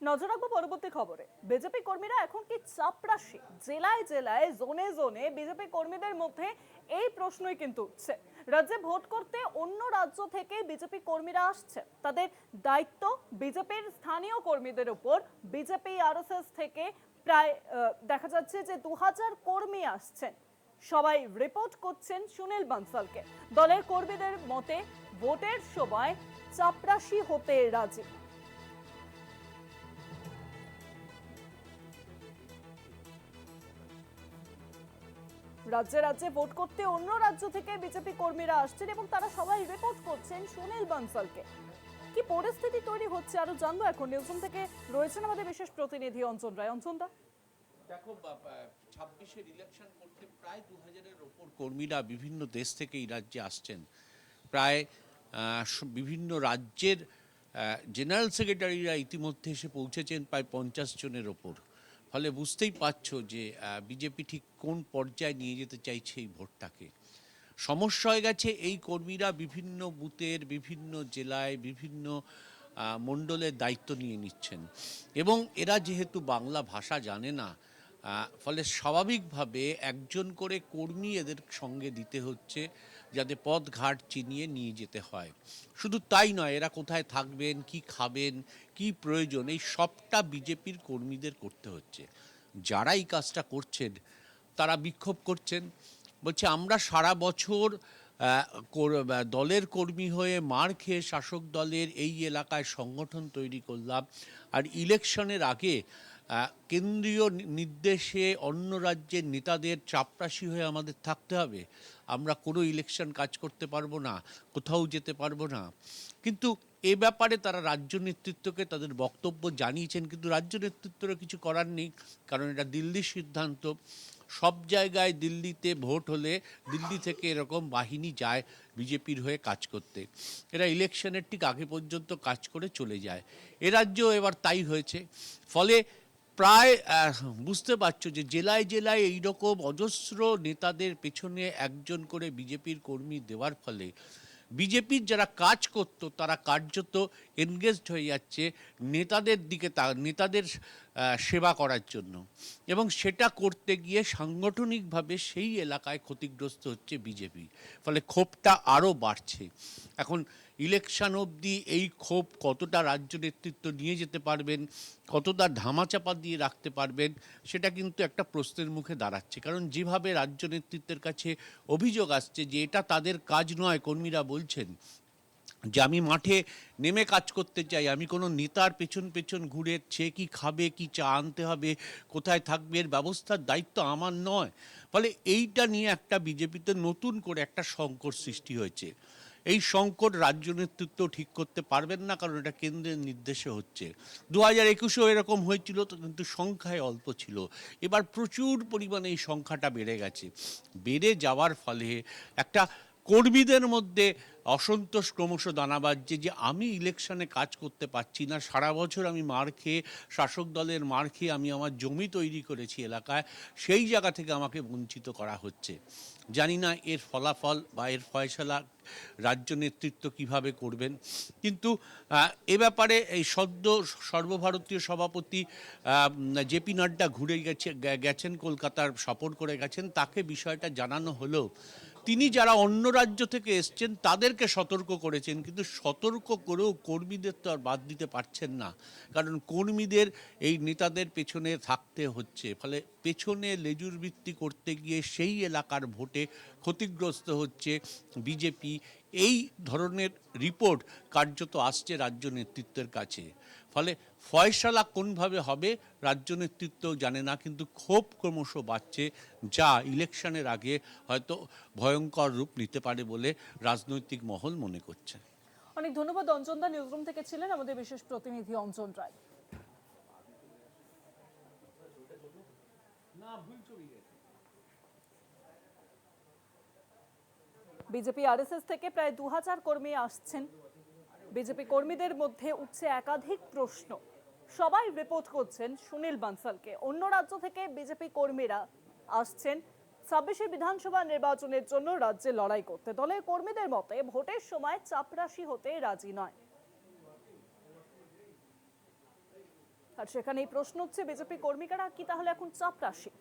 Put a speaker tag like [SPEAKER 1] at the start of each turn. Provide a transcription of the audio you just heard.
[SPEAKER 1] নজর রাখবো পরবর্তী খবরে। বিজেপি কর্মীরা এখন কি চাপরাশি? জেলায় জেলায় জোনে জোনে বিজেপি কর্মীদের মধ্যে এই প্রশ্নই কিন্তু উঠছে। রাজ্যে ভোট করতে অন্য রাজ্য থেকে বিজেপি কর্মীরা আসছে, তাদের দায়িত্ব বিজেপির স্থানীয় কর্মীদের উপর। বিজেপি আরএসএস থেকে প্রায় দেখা যাচ্ছে যে 2000 কর্মী আসছেন। সবাই রিপোর্ট করছেন সুনীল বানসালকে। দলের কর্মীদের মতে ভোটের সময় চাপরাশি হতে রাজি। রাজ্যে রাজ্যে ভোট করতে অন্য রাজ্য থেকে বিজেপি কর্মীরা আসছেন এবং তারা সবাই রিপোর্ট করছেন সুনীল বানসালকে। কি পরিস্থিতি তৈরি হচ্ছে আরো জানবো এখন। নিউজরুম থেকে রয়েছেন আমাদের বিশেষ প্রতিনিধি অঞ্জন রায়। অঞ্জন দা,
[SPEAKER 2] দেখো 26-এর ইলেকশন করতে প্রায় 2000-এর ওপর কর্মীরা বিভিন্ন দেশ থেকে এই রাজ্যে আসছেন। প্রায় বিভিন্ন রাজ্যের জেনারেল সেক্রেটারিরা ইতিমধ্যে এসে পৌঁছেছেন প্রায় 50 জনের ওপর। ফলে বুঝতেই পারছো যে বিজেপি ঠিক কোন পর্যায়ে নিয়ে যেতে চাইছে এই ভোটটাকে। সমস্যা হয়ে গেছে, এই কর্মীরা বিভিন্ন বুথের, বিভিন্ন জেলায়, বিভিন্ন মণ্ডলের দায়িত্ব নিয়ে নিচ্ছেন এবং এরা যেহেতু বাংলা ভাষা জানে না, ফলে স্বাভাবিকভাবে একজন করে কর্মী এদের সঙ্গে দিতে হচ্ছে, যাতে পথ ঘাট চিনিয়ে নিয়ে যেতে হয়। শুধু তাই নয়, এরা কোথায় থাকবেন, কি খাবেন, কি প্রয়োজন, এই সবটা বিজেপির কর্মীদের করতে হচ্ছে। যারা এই কাজটা করছেন তারা বিক্ষোভ করছেন, বলছে আমরা সারা বছর দলের কর্মী হয়ে মার খেয়ে শাসক দলের এই এলাকায় সংগঠন তৈরি করলাম, আর ইলেকশনের আগে কেন্দ্রীয় নির্দেশে অন্য রাজ্যের নেতাদের চাপরাশি হয়ে আমাদের থাকতে হবে। আমরা কোনো ইলেকশন কাজ করতে পারবো না, কোথাও যেতে পারবো না। কিন্তু এ ব্যাপারে তারা রাজ্য নেতৃত্বকে তাদের বক্তব্য জানিয়েছেন, কিন্তু রাজ্য নেতৃত্বের কিছু করার নেই, কারণ এটা দিল্লির সিদ্ধান্ত। সব জায়গায় দিল্লিতে ভোট হলে দিল্লি থেকে এরকম বাহিনী যায় বিজেপির হয়ে কাজ করতে। এরা ইলেকশনের ঠিক আগে পর্যন্ত কাজ করে চলে যায়। এ রাজ্যেও এবার তাই হয়েছে। ফলে প্রায় বুঝতে পারছো যে জেলায় জেলায় এইরকম অজস্র নেতাদের পেছনে একজন করে বিজেপির কর্মী দেওয়ার ফলে বিজেপির যারা কাজ করতো তারা কার্যত এনগেজড হয়ে যাচ্ছে নেতাদের দিকে, নেতাদের সেবা করার জন্য, এবং সেটা করতে গিয়ে সাংগঠনিকভাবে সেই এলাকায় ক্ষতিগ্রস্ত হচ্ছে বিজেপি। ফলে ক্ষোভটা আরও বাড়ছে। এখন ইলেকশন অবধি এই ক্ষোভ কতটা রাজ্য নেতৃত্ব নিয়ে যেতে পারবেন, কতটা ধামাচাপা দিয়ে রাখতে পারবেন, সেটা কিন্তু একটা প্রশ্নের মুখে দাঁড়াচ্ছে। কারণ যেভাবে রাজ্য নেতৃত্বের কাছে অভিযোগ আসছে যে এটা তাদের কাজ নয়, কর্মীরা বলছেন যে আমি মাঠে নেমে কাজ করতে চাই, আমি কোনো নেতার পেছন পেছন ঘুরে সে কী খাবে, কি চা আনতে হবে, কোথায় থাকবে, এর ব্যবস্থার দায়িত্ব আমার নয়। ফলে এইটা নিয়ে একটা বিজেপিতে নতুন করে একটা সংকট সৃষ্টি হয়েছে। এই সংকট রাজ্য নেতৃত্ব ঠিক করতে পারবেন না, কারণ এটা কেন্দ্রের নির্দেশে হচ্ছে। 2021-এও এরকম হয়েছিল, তো কিন্তু সংখ্যায় অল্প ছিল। এবার প্রচুর পরিমাণে এই সংখ্যাটা বেড়ে গেছে। বেড়ে যাওয়ার ফলে একটা কর্মীদের মধ্যে অসন্তোষ ক্রমশ দানা বাজছে যে আমি ইলেকশনে কাজ করতে পারছি না, সারা বছর আমি মার খেয়ে, শাসক দলের মার খেয়ে আমি আমার জমি তৈরি করেছি এলাকায়, সেই জায়গা থেকে আমাকে বঞ্চিত করা হচ্ছে। জানি না এর ফলাফল বা এর ফয়সালা রাজ্য নেতৃত্ব কিভাবে করবেন, কিন্তু এ ব্যাপারে এই সদ্য সর্বভারতীয় সভাপতি জেপি নাড্ডা ঘুরে গেছেন, কলকাতার সফর করে গেছেন, তাকে বিষয়টা জানানো হলেও তিনি যারা অন্য রাজ্য থেকে এসছেন তাদেরকে সতর্ক করেছেন, কিন্তু সতর্ক করেও কর্মীদের তো আর বাদ দিতে পারছেন না, কারণ কর্মীদের এই নেতাদের পেছনে থাকতে হচ্ছে। ফলে পেছনে লেজুর ভিত্তি করতে গিয়ে সেই এলাকার ভোটে ক্ষতিগ্রস্ত হচ্ছে বিজেপি। এই ধরনের রিপোর্ট কার্যত আসছে রাজ্য নেতৃত্বের কাছে। ফলে ফয়সালা কোনভাবে হবে রাজ্য নেতৃত্ব জানে না, কিন্তু ক্ষোভ ক্রমশ বাড়ছে, যা ইলেকশনের আগে হয়তো ভয়ঙ্কর রূপ নিতে পারে বলে রাজনৈতিক মহল মনে করছে।
[SPEAKER 1] অনেক ধন্যবাদ অঞ্জন দা। নিউজরুম থেকে ছিলেন আমাদের বিশেষ প্রতিনিধি অঞ্জন রায়। বিজেপি আরএসএস থেকে প্রায় 2000 কর্মী আসছেন। বিজেপি কর্মীদের মধ্যে উঠছে একাধিক প্রশ্ন। সবাই রিপোর্ট করছেন সুনীল বানসালকে। অন্য রাজ্য থেকে বিজেপি কর্মীরা আসছেন 26 বিধানসভা নির্বাচনের জন্য রাজ্যে লড়াই করতে। দলের কর্মীদের মতে ভোটের সময় চাপরাশি হতে রাজি নয়। আর সেখানেই প্রশ্ন হচ্ছে বিজেপি কর্মীরা কি তাহলে এখন চাপরাশি?